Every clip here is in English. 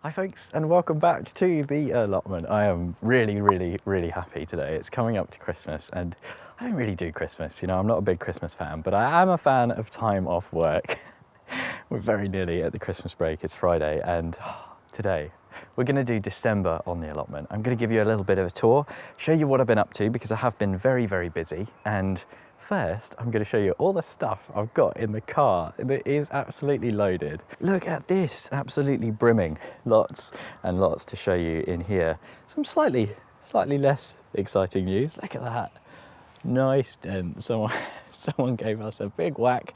Hi folks, and welcome back to the allotment. I am really happy today. It's coming up to Christmas, and I don't really do Christmas, you know, I'm not a big Christmas fan, but I am a fan of time off work. We're very nearly at the Christmas break, it's Friday, and today we're going to do December on the allotment. I'm going to give you a little bit of a tour, show you what I've been up to, because I have been very busy, and first, I'm going to show you all the stuff I've got in the car. It is absolutely loaded. Look at this, absolutely brimming. Lots and lots to show you in here. Some slightly less exciting news. Look at that. Nice dent. Someone gave us a big whack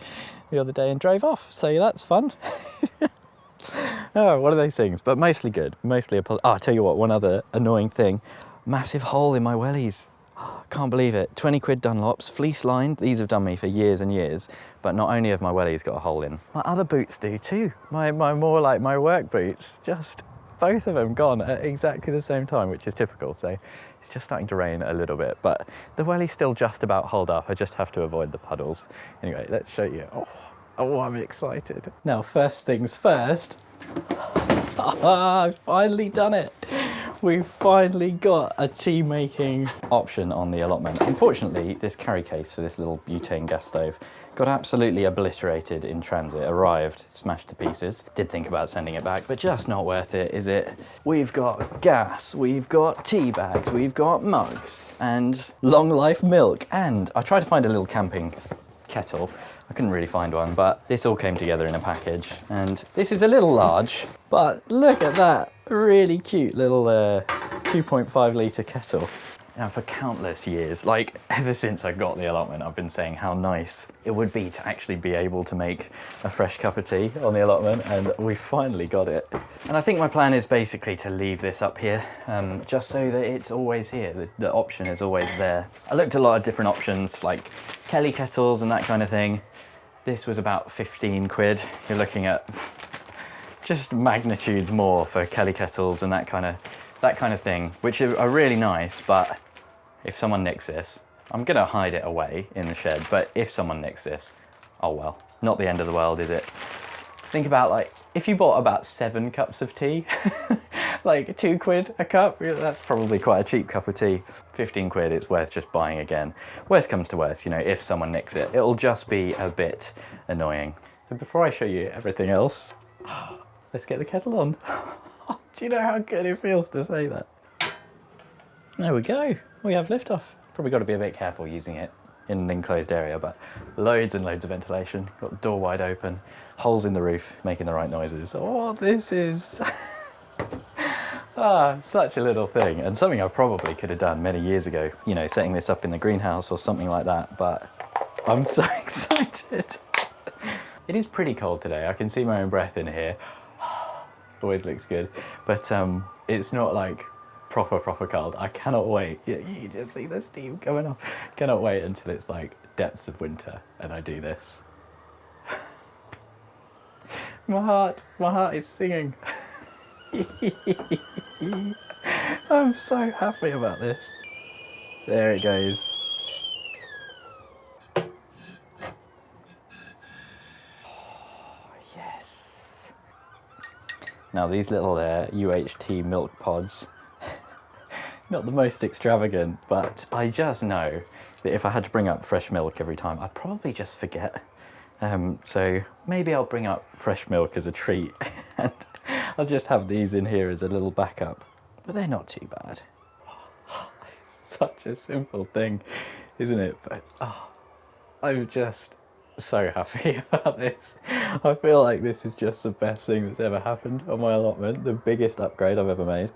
the other day and drove off. So that's fun. Oh, one of those things, but mostly good. I'll tell you what, one other annoying thing. Massive hole in my wellies. Can't believe it. 20 quid Dunlops, fleece lined. These have done me for years and years, but not only have my wellies got a hole in, my other boots do too. My more like my work boots, just both of them gone at exactly the same time, which is typical. So it's just starting to rain a little bit, but the wellies still just about hold up. I just have to avoid the puddles. Anyway, let's show you. Oh, I'm excited. Now, first things first. I've finally done it. We've finally got a tea making option on the allotment. Unfortunately, this carry case for this little butane gas stove got absolutely obliterated in transit, arrived, smashed to pieces. Did think about sending it back, but just not worth it, is it? We've got gas, we've got tea bags, we've got mugs, and long life milk. And I tried to find a little camping kettle. I couldn't really find one, but this all came together in a package. And this is a little large, but look at that. Really cute little 2.5 litre kettle. Now, for countless years, like ever since I got the allotment, I've been saying how nice it would be to actually be able to make a fresh cup of tea on the allotment, and we finally got it. And I think my plan is basically to leave this up here, just so that it's always here. The option is always there. I looked at a lot of different options, like Kelly kettles and that kind of thing. This was about 15 quid. You're looking at just magnitudes more for Kelly kettles and that kind of thing, which are really nice. But if someone nicks this, I'm gonna hide it away in the shed, but if someone nicks this, oh well, not the end of the world, is it? Think about, like, if you bought about 7 cups of tea, like 2 quid a cup, that's probably quite a cheap cup of tea. 15 quid, it's worth just buying again. Worst comes to worst, you know, if someone nicks it, it'll just be a bit annoying. So before I show you everything else, let's get the kettle on. Do you know how good it feels to say that? There we go, we have liftoff. Probably got to be a bit careful using it in an enclosed area, but loads and loads of ventilation. Got the door wide open, holes in the roof, making the right noises. Oh, this is such a little thing, and something I probably could have done many years ago, you know, setting this up in the greenhouse or something like that, but I'm so excited. It is pretty cold today. I can see my own breath in here. Always looks good, but it's not like proper cold. I cannot wait. You just see the steam coming off. Cannot wait until it's like depths of winter and I do this. My heart is singing. I'm so happy about this. There it goes. Now these little UHT milk pods, not the most extravagant, but I just know that if I had to bring up fresh milk every time, I'd probably just forget. So maybe I'll bring up fresh milk as a treat, and I'll just have these in here as a little backup. But they're not too bad. Such a simple thing, isn't it? But I'm just so happy about this. I feel like this is just the best thing that's ever happened on my allotment, the biggest upgrade I've ever made.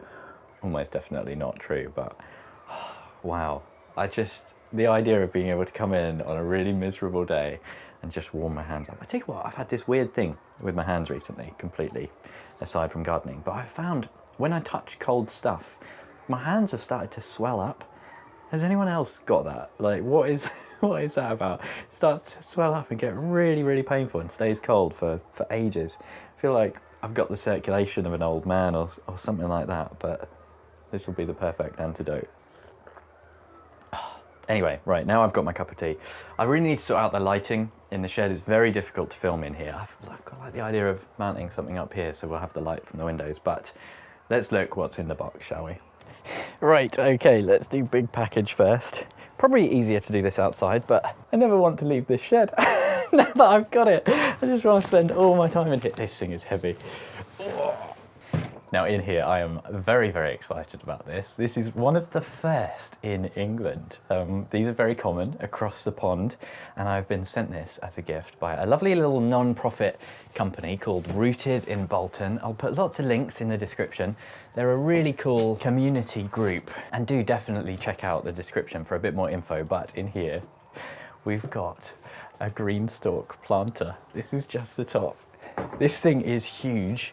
Almost definitely not true, but wow. The idea of being able to come in on a really miserable day and just warm my hands up. I tell you what, I've had this weird thing with my hands recently, completely aside from gardening, but I've found when I touch cold stuff, my hands have started to swell up. Has anyone else got that? Like, what is that about? It starts to swell up and get really painful and stays cold for ages. I feel like I've got the circulation of an old man or something like that, but this will be the perfect antidote. Anyway, right, now I've got my cup of tea. I really need to sort out the lighting in the shed. It's very difficult to film in here. I've got like the idea of mounting something up here so we'll have the light from the windows, but let's look what's in the box, shall we? Right, okay, let's do big package first. Probably easier to do this outside, but I never want to leave this shed. Now that I've got it, I just want to spend all my time in here. This thing is heavy. Now in here, I am very, very excited about this. This is one of the first in England. These are very common across the pond, and I've been sent this as a gift by a lovely little non-profit company called Rooted in Bolton. I'll put lots of links in the description. They're a really cool community group, and do definitely check out the description for a bit more info. But in here, we've got a Greenstalk planter. This is just the top. This thing is huge.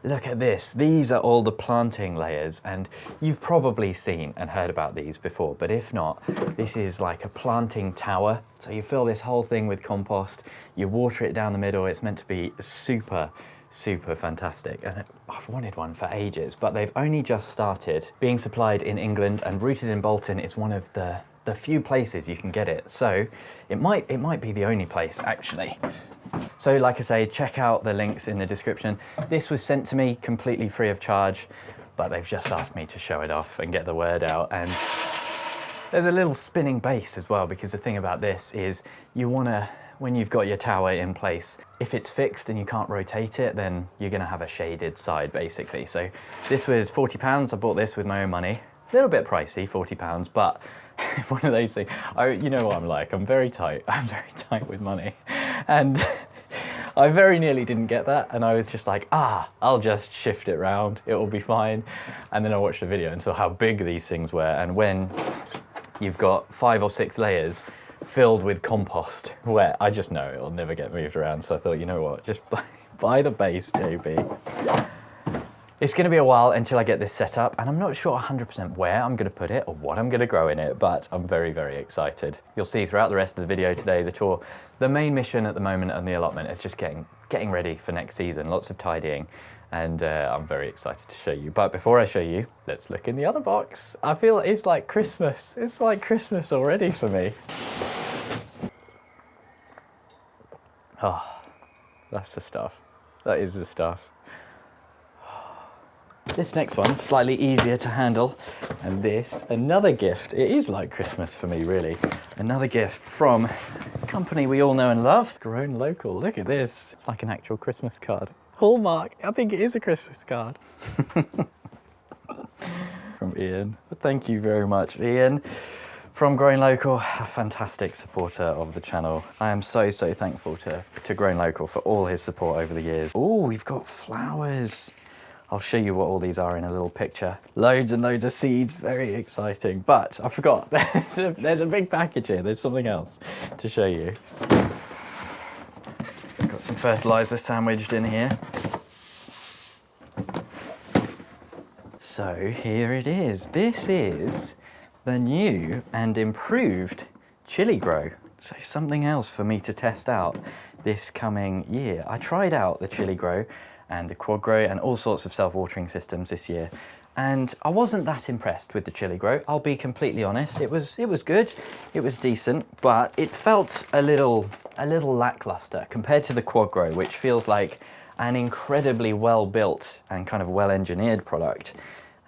Look at this. These are all the planting layers, and you've probably seen and heard about these before, but if not, this is like a planting tower. So you fill this whole thing with compost, you water it down the middle. It's meant to be super, super fantastic. And I've wanted one for ages, but they've only just started being supplied in England, and Rooted in Bolton is one of the few places you can get it. So it might be the only place, actually. So like I say, check out the links in the description. This was sent to me completely free of charge, but they've just asked me to show it off and get the word out. And there's a little spinning base as well, because the thing about this is you want to, when you've got your tower in place, if it's fixed and you can't rotate it, then you're going to have a shaded side basically. So this was £40. I bought this with my own money. A little bit pricey, £40, but one of those things. You know what I'm like, I'm very tight. I'm very tight with money. And I very nearly didn't get that, and I was just like, I'll just shift it round, it will be fine. And then I watched the video and saw how big these things were, and when you've got 5 or 6 layers filled with compost, where I just know it'll never get moved around, so I thought, you know what, just buy the base, JB. It's going to be a while until I get this set up, and I'm not sure 100% where I'm going to put it or what I'm going to grow in it, but I'm very, very excited. You'll see throughout the rest of the video today, the tour, the main mission at the moment on the allotment is just getting ready for next season, lots of tidying, and I'm very excited to show you. But before I show you, let's look in the other box. I feel it's like Christmas. It's like Christmas already for me. Oh, that's the stuff. That is the stuff. This next one's slightly easier to handle, and this, another gift. It is like Christmas for me, really. Another gift from a company we all know and love, Grown Local. Look at this. It's like an actual Christmas card. Hallmark. I think it is a Christmas card. From Ian. Thank you very much, Ian. From Grown Local, a fantastic supporter of the channel. I am so, so thankful to Grown Local for all his support over the years. Oh, we've got flowers. I'll show you what all these are in a little picture. Loads and loads of seeds, very exciting. But I forgot, there's a big package here. There's something else to show you. Got some fertilizer sandwiched in here. So here it is. This is the new and improved chili grow. So something else for me to test out this coming year. I tried out the chili grow and the quad grow and all sorts of self-watering systems this year, and I wasn't that impressed with the chili grow. I'll be completely honest. It was good, it was decent, but it felt a little lackluster compared to the quad grow, which feels like an incredibly well-built and kind of well-engineered product.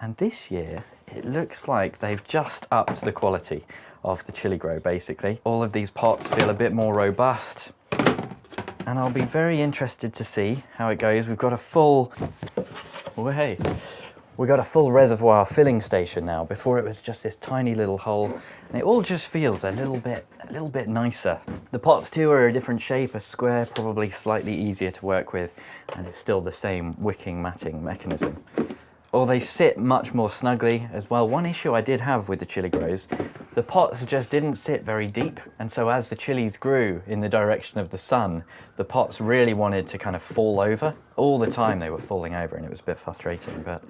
And this year, it looks like they've just upped the quality of the chili grow, basically. All of these pots feel a bit more robust, and I'll be very interested to see how it goes. We've got a full, we got a full reservoir filling station now. Before it was just this tiny little hole, and it all just feels a little bit nicer. The pots too are a different shape, a square, probably slightly easier to work with, and it's still the same wicking matting mechanism. Or they sit much more snugly as well. One issue I did have with the chili grows, the pots just didn't sit very deep, and so as the chilies grew in the direction of the sun, the pots really wanted to kind of fall over, all the time they were falling over and it was a bit frustrating, but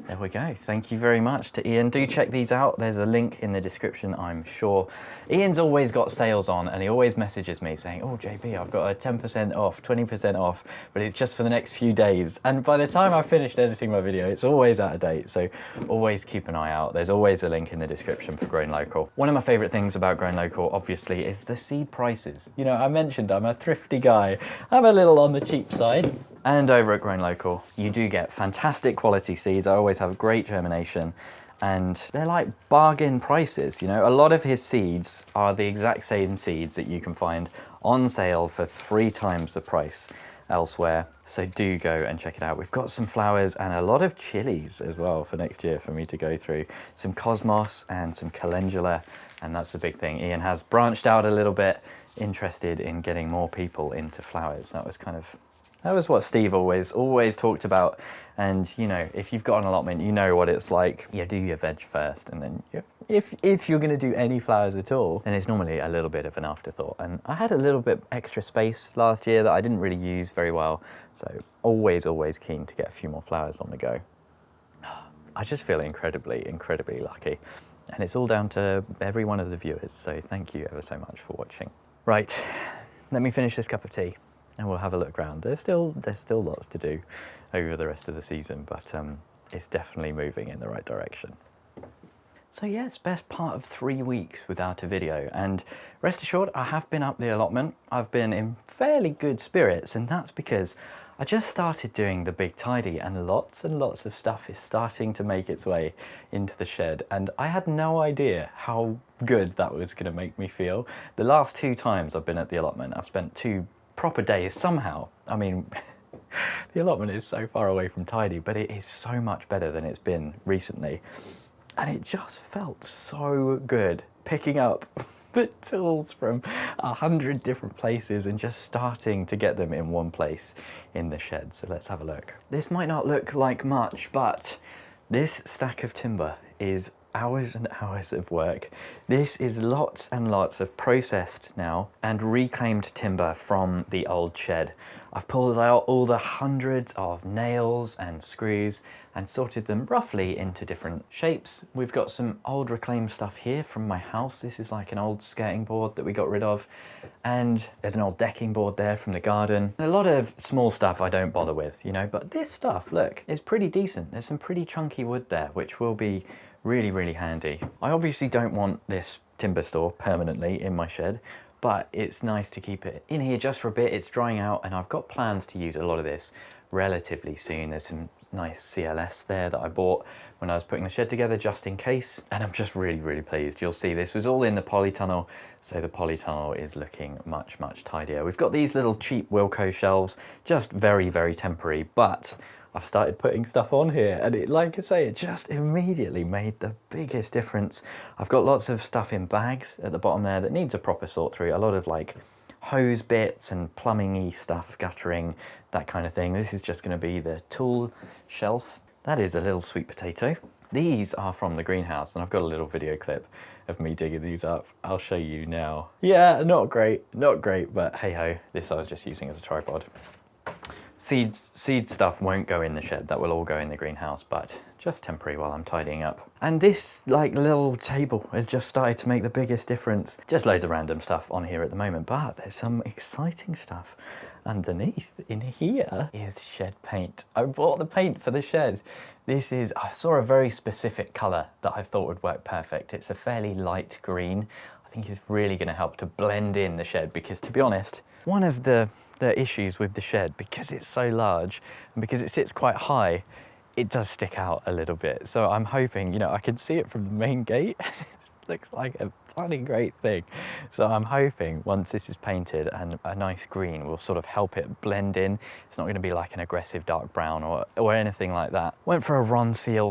there we go. Thank you very much to Ian. Do check these out. There's a link in the description, I'm sure. Ian's always got sales on and he always messages me saying, oh, JB, I've got a 10% off, 20% off, but it's just for the next few days. And by the time I've finished editing my video, it's always out of date. So always keep an eye out. There's always a link in the description for Grown Local. One of my favorite things about Grown Local, obviously, is the seed prices. You know, I mentioned I'm a thrifty guy. I'm a little on the cheap side. And over at Grown Local, you do get fantastic quality seeds. I always have great germination and they're like bargain prices. You know, a lot of his seeds are the exact same seeds that you can find on sale for 3 times the price elsewhere. So do go and check it out. We've got some flowers and a lot of chilies as well for next year for me to go through. Some cosmos and some calendula, and that's the big thing. Ian has branched out a little bit, interested in getting more people into flowers. That was what Steve always talked about. And you know, if you've got an allotment, you know what it's like. You do your veg first, and then if you're going to do any flowers at all, then it's normally a little bit of an afterthought. And I had a little bit extra space last year that I didn't really use very well, so always keen to get a few more flowers on the go. I just feel incredibly lucky, and it's all down to every one of the viewers. So thank you ever so much for watching. Right, let me finish this cup of tea and we'll have a look around. There's still lots to do over the rest of the season, but it's definitely moving in the right direction. So yes, best part of 3 weeks without a video, and rest assured I have been up the allotment. I've been in fairly good spirits, and that's because I just started doing the big tidy and lots of stuff is starting to make its way into the shed, and I had no idea how good that was going to make me feel. The last 2 times I've been at the allotment, I've spent 2 proper days somehow. I mean, the allotment is so far away from tidy, but it is so much better than it's been recently. And it just felt so good picking up the tools from 100 different places and just starting to get them in one place in the shed. So let's have a look. This might not look like much, but this stack of timber is hours and hours of work. This is lots and lots of processed now and reclaimed timber from the old shed. I've pulled out all the hundreds of nails and screws and sorted them roughly into different shapes. We've got some old reclaimed stuff here from my house. This is like an old skirting board that we got rid of. And there's an old decking board there from the garden. A lot of small stuff I don't bother with, you know, but this stuff, look, is pretty decent. There's some pretty chunky wood there, which will be really handy. I obviously don't want this timber store permanently in my shed, but it's nice to keep it in here just for a bit. It's drying out and I've got plans to use a lot of this relatively soon. There's some nice CLS there that I bought when I was putting the shed together just in case, and I'm just really pleased. You'll see this was all in the polytunnel, so the polytunnel is looking much tidier. We've got these little cheap Wilko shelves, just very temporary, but I've started putting stuff on here and it, like I say, it just immediately made the biggest difference. I've got lots of stuff in bags at the bottom there that needs a proper sort through. A lot of like hose bits and plumbing-y stuff, guttering, that kind of thing. This is just going to be the tool shelf. That is a little sweet potato. These are from the greenhouse and I've got a little video clip of me digging these up. I'll show you now. Yeah, not great, but hey ho, this I was just using as a tripod. Seed stuff won't go in the shed, that will all go in the greenhouse, but just temporary while I'm tidying up. And this like little table has just started to make the biggest difference. Just loads of random stuff on here at the moment, but there's some exciting stuff underneath. In here is shed paint. I bought the paint for the shed. I saw a very specific colour that I thought would work perfect. It's a fairly light green. I think it's really going to help to blend in the shed, because to be honest, one of the issues with the shed, because it's so large and because it sits quite high, it does stick out a little bit. So I'm hoping, you know, I can see it from the main gate. It looks like a bloody great thing. So I'm hoping once this is painted and a nice green will sort of help it blend in. It's not going to be like an aggressive dark brown or anything like that. Went for a Ron Seal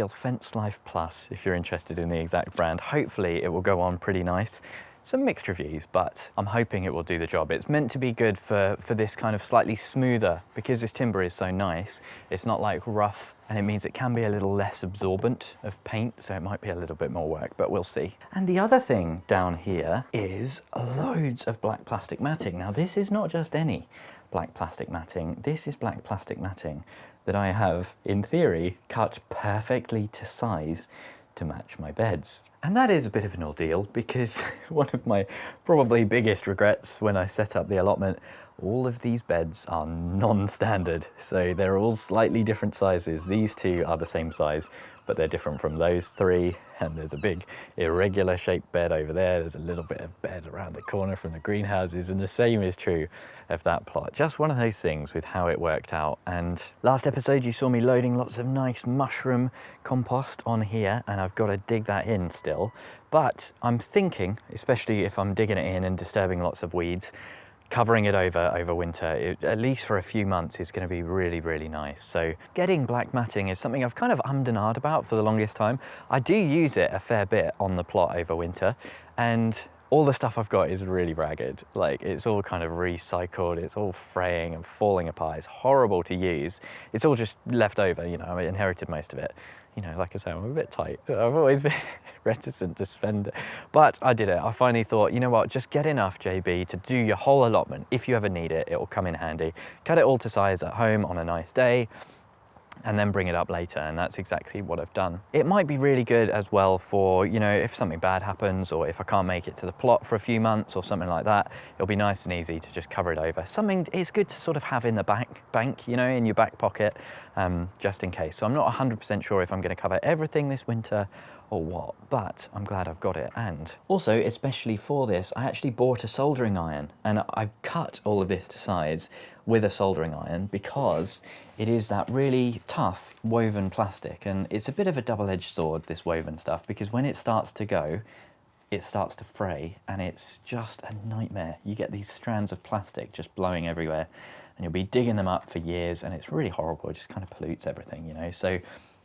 Fence Life Plus, if you're interested in the exact brand. Hopefully it will go on pretty nice. Some mixed reviews, but I'm hoping it will do the job. It's meant to be good for this kind of slightly smoother, because this timber is so nice, it's not like rough, and it means it can be a little less absorbent of paint, so it might be a little bit more work, but we'll see. And the other thing down here is loads of black plastic matting. Now this is not just any black plastic matting. This is black plastic matting that I have, in theory, cut perfectly to size to match my beds. And that is a bit of an ordeal because one of my probably biggest regrets when I set up the allotment, all of these beds are non-standard. So they're all slightly different sizes. These two are the same size, but they're different from those three. And there's a big irregular shaped bed over there. There's a little bit of bed around the corner from the greenhouses, and the same is true of that plot. Just one of those things with how it worked out. And last episode you saw me loading lots of nice mushroom compost on here, and I've got to dig that in still. But I'm thinking, especially if I'm digging it in and disturbing lots of weeds, covering it over winter, at least for a few months, is going to be really, really nice. So getting black matting is something I've kind of ummed and ahed about for the longest time. I do use it a fair bit on the plot over winter, and all the stuff I've got is really ragged. Like, it's all kind of recycled, it's all fraying and falling apart. It's horrible to use. It's all just left over, you know, I inherited most of it. You know, like I say, I'm a bit tight. I've always been reticent to spend it. But I did it. I finally thought, you know what, just get enough, JB, to do your whole allotment. If you ever need it, it will come in handy. Cut it all to size at home on a nice day, and then bring it up later, and that's exactly what I've done. It might be really good as well for, you know, if something bad happens, or if I can't make it to the plot for a few months or something like that, it'll be nice and easy to just cover it over. Something it's good to sort of have in the bank, you know, in your back pocket, just in case. So I'm not 100% sure if I'm going to cover everything this winter or what, but I'm glad I've got it. And also, especially for this, I actually bought a soldering iron, and I've cut all of this to size with a soldering iron because it is that really tough woven plastic, and it's a bit of a double-edged sword, this woven stuff, because when it starts to go, it starts to fray, and it's just a nightmare. You get these strands of plastic just blowing everywhere, and you'll be digging them up for years, and it's really horrible. It just kind of pollutes everything, you know. So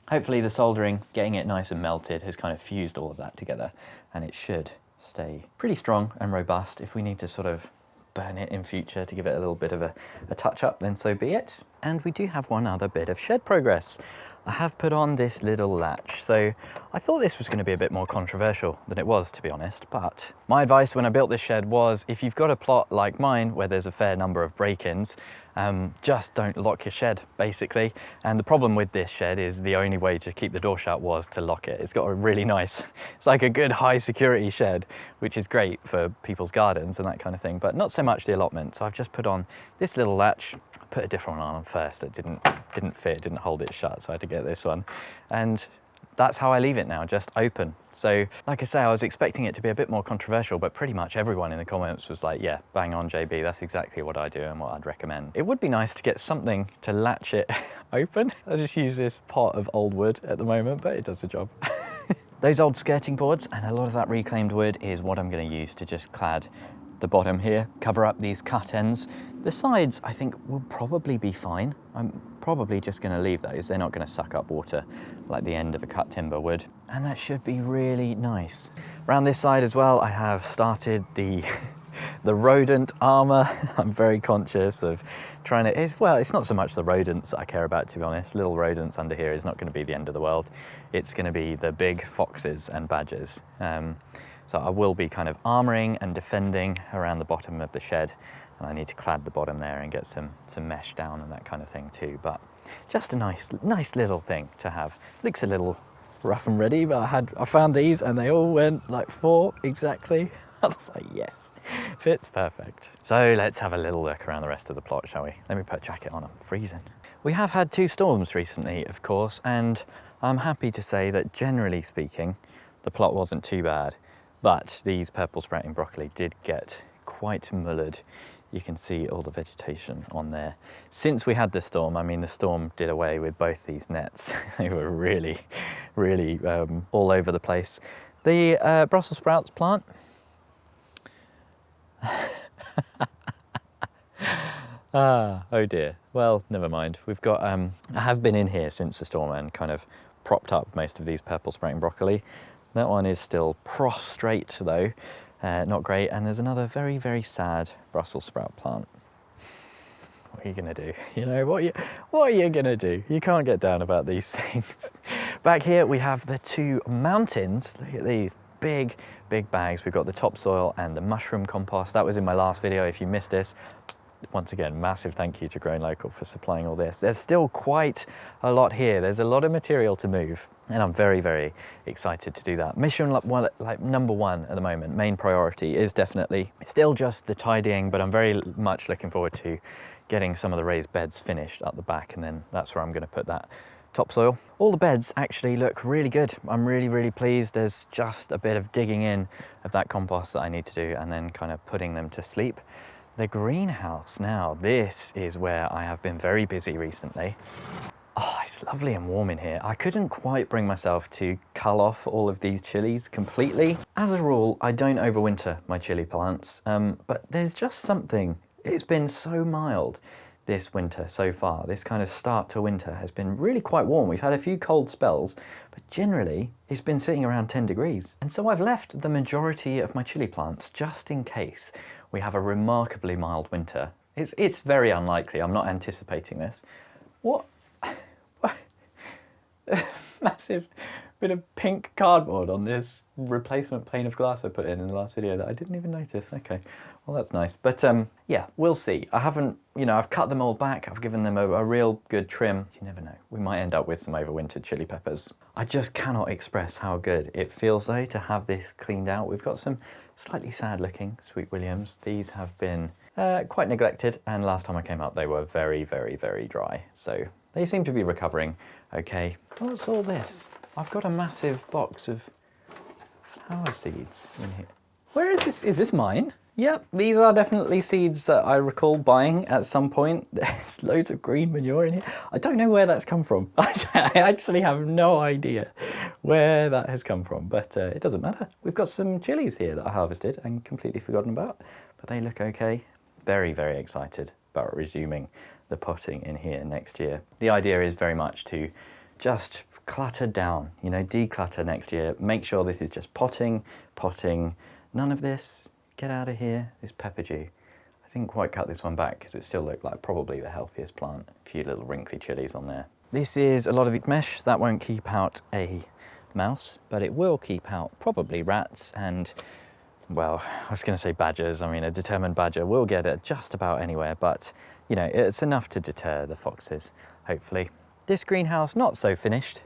hopefully the soldering, getting it nice and melted, has kind of fused all of that together, and it should stay pretty strong and robust. If we need to sort of burn it in future to give it a little bit of a touch up, then so be it. And we do have one other bit of shed progress. I have put on this little latch. So I thought this was going to be a bit more controversial than it was, to be honest, but my advice when I built this shed was, if you've got a plot like mine where there's a fair number of break-ins, just don't lock your shed, basically. And the problem with this shed is the only way to keep the door shut was to lock it. It's got a really nice, it's like a good high security shed, which is great for people's gardens and that kind of thing, but not so much the allotment. So I've just put on this little latch, put a different one on first. It didn't fit, didn't hold it shut, so I had to get this one. And that's how I leave it now, just open. So, like I say, I was expecting it to be a bit more controversial, but pretty much everyone in the comments was like, yeah, bang on, JB, that's exactly what I do and what I'd recommend. It would be nice to get something to latch it open. I just use this pot of old wood at the moment, but it does the job. Those old skirting boards and a lot of that reclaimed wood is what I'm going to use to just clad the bottom here, cover up these cut ends. The sides, I think, will probably be fine. I'm probably just going to leave those. They're not going to suck up water like the end of a cut timber would. And that should be really nice. Around this side as well, I have started the rodent armour. I'm very conscious of trying to, it's not so much the rodents that I care about, to be honest. Little rodents under here is not going to be the end of the world. It's going to be the big foxes and badgers. So I will be kind of armouring and defending around the bottom of the shed, and I need to clad the bottom there and get some mesh down and that kind of thing too. But just a nice little thing to have. Looks a little rough and ready, but I found these and they all went like 4 exactly. I was like, yes, fits perfect. So let's have a little look around the rest of the plot, shall we? Let me put a jacket on, I'm freezing. We have had 2 storms recently, of course, and I'm happy to say that generally speaking, the plot wasn't too bad. But these purple sprouting broccoli did get quite mullered. You can see all the vegetation on there. Since we had the storm, I mean, the storm did away with both these nets. They were really all over the place. The Brussels sprouts plant. Oh dear. Well, never mind. We've got, I have been in here since the storm and kind of propped up most of these purple sprouting broccoli. That one is still prostrate though, not great. And there's another very, very sad Brussels sprout plant. What are you gonna do? You know, what are you gonna do? You can't get down about these things. Back here we have the 2 mountains. Look at these big bags. We've got the topsoil and the mushroom compost. That was in my last video if you missed this. once again, massive thank you to Growing Local for supplying all this. There's still quite a lot here. There's a lot of material to move, and I'm very, very excited to do that. Mission number one at the moment, main priority, is definitely still just the tidying, but I'm very much looking forward to getting some of the raised beds finished at the back, and then that's where I'm going to put that topsoil. All the beds actually look really good. I'm really, really pleased. There's just a bit of digging in of that compost that I need to do, and then kind of putting them to sleep. The greenhouse now, this is where I have been very busy recently. Oh, it's lovely and warm in here. I couldn't quite bring myself to cull off all of these chilies completely. As a rule, I don't overwinter my chili plants, but there's just something. It's been so mild this winter so far. This kind of start to winter has been really quite warm. We've had a few cold spells, but generally it's been sitting around 10 degrees. And so I've left the majority of my chili plants just in case we have a remarkably mild winter. It's very unlikely. I'm not anticipating this. What? Massive bit of pink cardboard on this replacement pane of glass I put in the last video that I didn't even notice. Okay, well that's nice. But yeah, we'll see. I haven't, I've cut them all back. I've given them a real good trim. You never know. We might end up with some overwintered chili peppers. I just cannot express how good it feels though to have this cleaned out. We've got some slightly sad looking Sweet Williams. These have been quite neglected, and last time I came up they were very, very, very dry. So they seem to be recovering okay. What's all this? I've got a massive box of flower seeds in here. Where is this? Is this mine? Yep, these are definitely seeds that I recall buying at some point. There's loads of green manure in here. I don't know where that's come from. I actually have no idea where that has come from, but it doesn't matter. We've got some chilies here that I harvested and completely forgotten about, but they look okay. Very, very excited about resuming the potting in here next year. The idea is very much to just clutter down, declutter next year. Make sure this is just potting, none of this. Get out of here, this pepper dew. I didn't quite cut this one back because it still looked like probably the healthiest plant. A few little wrinkly chilies on there. This is a lot of mesh. That won't keep out a mouse, but it will keep out probably rats and, well, I was going to say badgers. I mean, a determined badger will get it just about anywhere, but it's enough to deter the foxes, hopefully. This greenhouse, not so finished,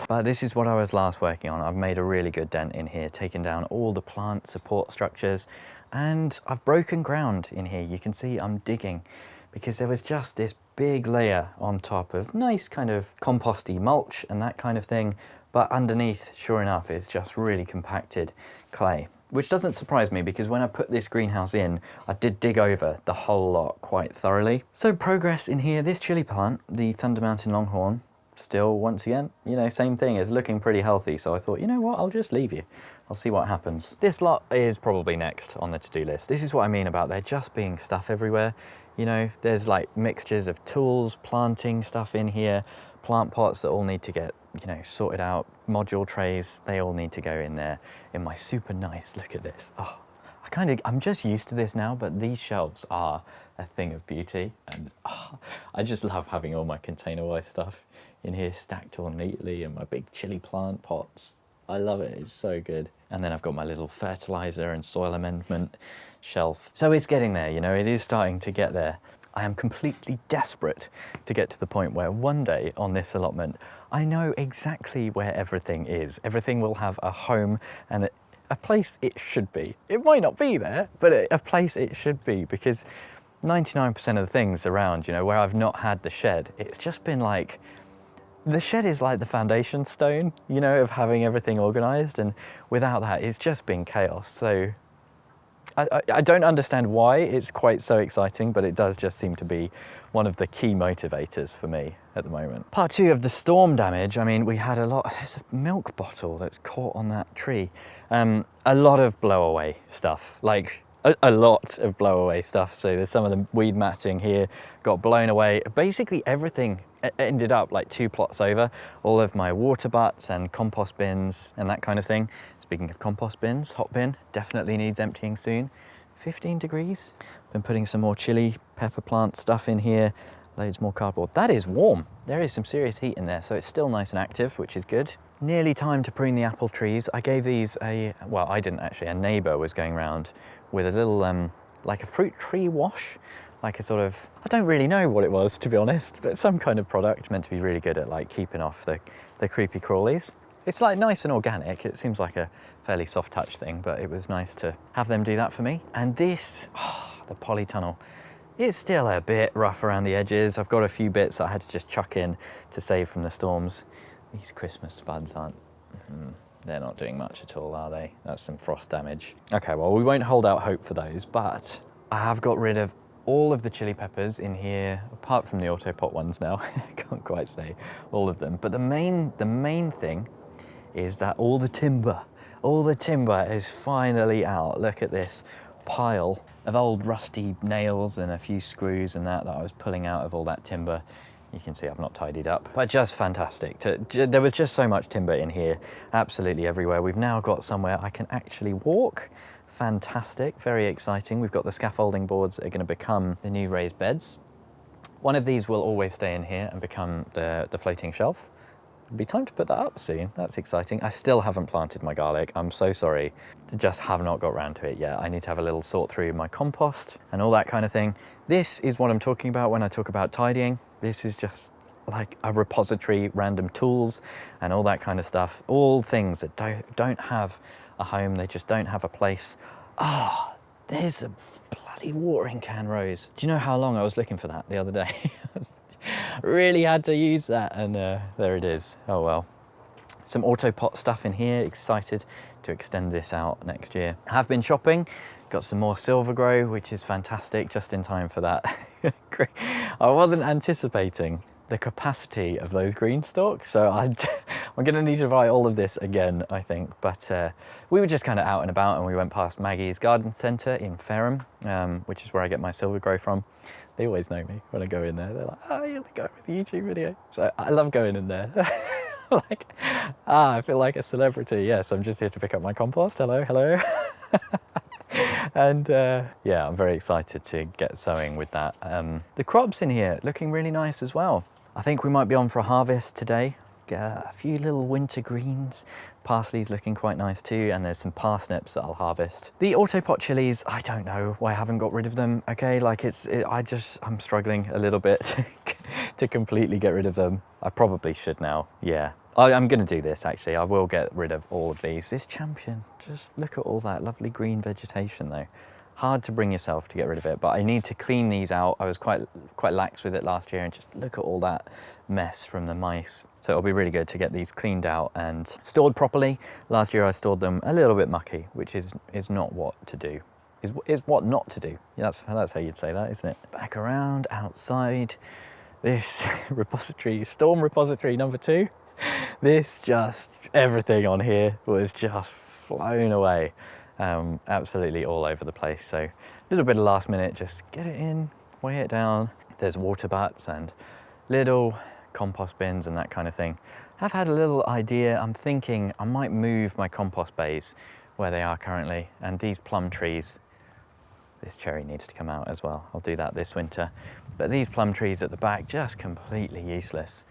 but this is what I was last working on. I've made a really good dent in here, taken down all the plant support structures, and I've broken ground in here. You can see I'm digging because there was just this big layer on top of nice kind of composty mulch and that kind of thing, but underneath, sure enough, it's just really compacted clay. Which doesn't surprise me because when I put this greenhouse in, I did dig over the whole lot quite thoroughly. So progress in here. This chili plant, the Thunder Mountain Longhorn, still, once again, same thing, is looking pretty healthy. So I thought, you know what, I'll just leave you. I'll see what happens. This lot is probably next on the to-do list. This is what I mean about there just being stuff everywhere. There's like mixtures of tools, planting stuff in here, plant pots that all need to get sorted out, module trays, they all need to go in there in my super nice, look at this. Oh, I'm just used to this now, but these shelves are a thing of beauty, and I just love having all my container-wise stuff in here stacked all neatly, and my big chili plant pots. I love it, it's so good. And then I've got my little fertilizer and soil amendment shelf. So it's getting there, it is starting to get there. I am completely desperate to get to the point where one day on this allotment, I know exactly where everything is. Everything will have a home and a place it should be. It might not be there, but a place it should be, because 99% of the things around, where I've not had the shed, it's just been like, the shed is like the foundation stone, of having everything organized, and without that, it's just been chaos. So I don't understand why it's quite so exciting, but it does just seem to be one of the key motivators for me at the moment. Part 2 of the storm damage, I mean, we had a lot, there's a milk bottle that's caught on that tree. A lot of blowaway stuff, like a lot of blowaway stuff. So there's some of the weed matting here got blown away. Basically everything ended up like 2 plots over. All of my water butts and compost bins and that kind of thing. Speaking of compost bins, hot bin definitely needs emptying soon. 15 degrees. Been putting some more chili pepper plant stuff in here. Loads more cardboard. That is warm. There is some serious heat in there, so it's still nice and active, which is good. Nearly time to prune the apple trees. I gave these well, I didn't actually. A neighbour was going around with a little, like a fruit tree wash, like a sort of, I don't really know what it was, to be honest, but some kind of product meant to be really good at like keeping off the creepy crawlies. It's like nice and organic. It seems like a fairly soft touch thing, but it was nice to have them do that for me. And this, the polytunnel, it's still a bit rough around the edges. I've got a few bits that I had to just chuck in to save from the storms. These Christmas spuds aren't, they're not doing much at all, are they? That's some frost damage. Okay, well, we won't hold out hope for those, but I have got rid of all of the chili peppers in here, apart from the autopot ones now. Can't quite say all of them. But the main thing is that all the timber is finally out. Look at this pile of old rusty nails and a few screws and that I was pulling out of all that timber. You can see I've not tidied up, but just fantastic. There was just so much timber in here, absolutely everywhere. We've now got somewhere I can actually walk. Fantastic, very exciting. We've got the scaffolding boards that are going to become the new raised beds. One of these will always stay in here and become the floating shelf. It'll be time to put that up soon. That's exciting. I still haven't planted my garlic. I'm so sorry. Just have not got around to it yet. I need to have a little sort through my compost and all that kind of thing. This is what I'm talking about when I talk about tidying. This is just like a repository, random tools and all that kind of stuff. All things that don't have a home, they just don't have a place. There's a bloody watering can, Rose. Do you know how long I was looking for that the other day? Really had to use that, and there it is. Oh well. Some autopot stuff in here. Excited to extend this out next year. Have been shopping. Got some more silver grow, which is fantastic, just in time for that. I wasn't anticipating the capacity of those Greenstalk, so I'm going to need to buy all of this again, I think. But we were just kind of out and about, and we went past Maggie's garden centre in Fareham, which is where I get my silver grow from. They always know me when I go in there. They're like, oh, you're the guy with the YouTube video. So I love going in there. I feel like a celebrity. Yes, I'm just here to pick up my compost. Hello. And yeah, I'm very excited to get sowing with that. The crops in here looking really nice as well. I think we might be on for a harvest today. Get a few little winter greens. Parsley's looking quite nice too, and there's some parsnips that I'll harvest. The autopot chilies, I don't know why I haven't got rid of them. Okay, like I'm struggling a little bit to completely get rid of them. I probably should now. Yeah, I'm gonna do this actually. I will get rid of all of these. This champion, just look at all that lovely green vegetation though. Hard to bring yourself to get rid of it, but I need to clean these out. I was quite lax with it last year, and just look at all that mess from the mice. So it'll be really good to get these cleaned out and stored properly. Last year I stored them a little bit mucky, which is not what to do. Is what not to do. Yeah, that's how you'd say that, isn't it? Back around outside this repository, storm repository number 2. This everything on here was just flown away. Absolutely all over the place. So a little bit of last minute, just get it in, weigh it down. There's water butts and little compost bins and that kind of thing. I've had a little idea. I'm thinking I might move my compost bays where they are currently, and these plum trees, this cherry needs to come out as well. I'll do that this winter. But these plum trees at the back, just completely useless.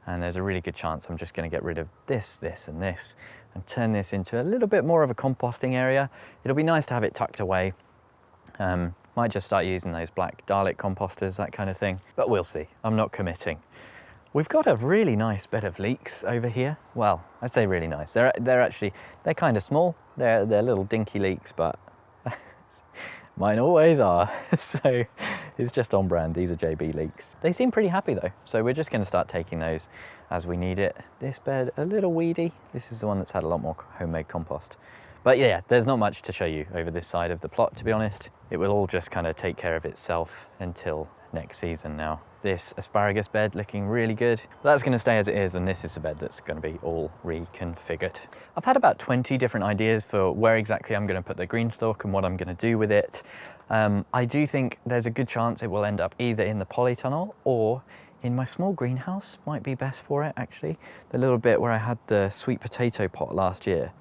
And there's a really good chance I'm just going to get rid of this and this and turn this into a little bit more of a composting area. It'll be nice to have it tucked away. Might just start using those black Dalek composters, that kind of thing, but we'll see. I'm not committing. We've got a really nice bed of leeks over here. Well, I say really nice. They're kind of small. They're little dinky leeks, but mine always are. So it's just on brand. These are JB leeks. They seem pretty happy though. So we're just going to start taking those as we need it. This bed, a little weedy. This is the one that's had a lot more homemade compost. But yeah, there's not much to show you over this side of the plot, to be honest. It will all just kind of take care of itself until next season now. This asparagus bed looking really good. That's going to stay as it is, and this is the bed that's going to be all reconfigured. I've had about 20 different ideas for where exactly I'm going to put the Greenstalk and what I'm going to do with it. I do think there's a good chance it will end up either in the polytunnel or in my small greenhouse. Might be best for it actually. The little bit where I had the sweet potato pot last year.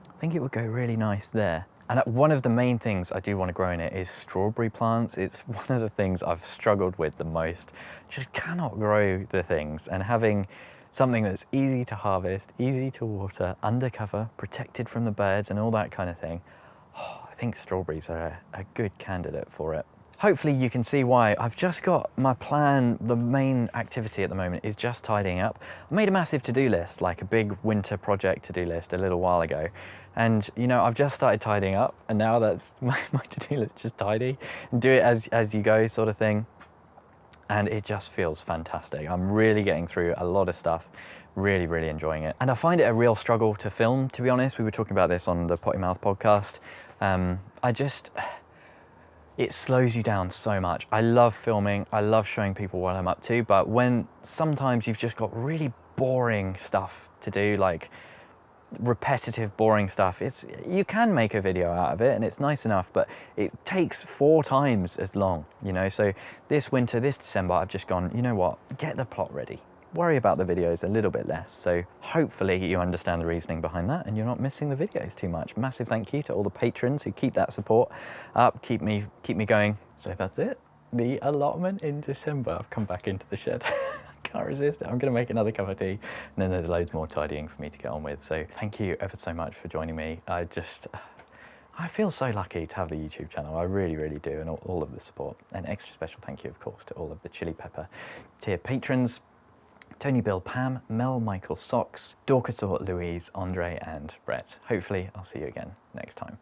I think it would go really nice there. And one of the main things I do want to grow in it is strawberry plants. It's one of the things I've struggled with the most. Just cannot grow the things, and having something that's easy to harvest, easy to water, undercover, protected from the birds and all that kind of thing. I think strawberries are a good candidate for it. hopefully you can see why. I've just got my plan. The main activity at the moment is just tidying up. I made a massive to-do list, like a big winter project to-do list a little while ago. And you know, I've just started tidying up, and now that's my to-do list, just tidy and do it as you go sort of thing. And it just feels fantastic. I'm really getting through a lot of stuff, really enjoying it. And I find it a real struggle to film, to be honest. We were talking about this on the Potty Mouth podcast. It slows you down so much. I love filming, I love showing people what I'm up to, but when sometimes you've just got really boring stuff to do, like repetitive, boring stuff, you can make a video out of it and it's nice enough, but it takes 4 times as long, you know? So this winter, this December, I've just gone, you know what, get the plot ready. Worry about the videos a little bit less. So hopefully you understand the reasoning behind that and you're not missing the videos too much. Massive thank you to all the patrons who keep that support up, keep me going. So that's it. The allotment in December. I've come back into the shed. Can't resist it. I'm gonna make another cup of tea and then there's loads more tidying for me to get on with. So thank you ever so much for joining me. I feel so lucky to have the YouTube channel. I really do, and all of the support. An extra special thank you, of course, to all of the Chili Pepper tier patrons. Tony, Bill, Pam, Mel, Michael, Socks, Dorcas, Louise, Andre and Brett. Hopefully I'll see you again next time.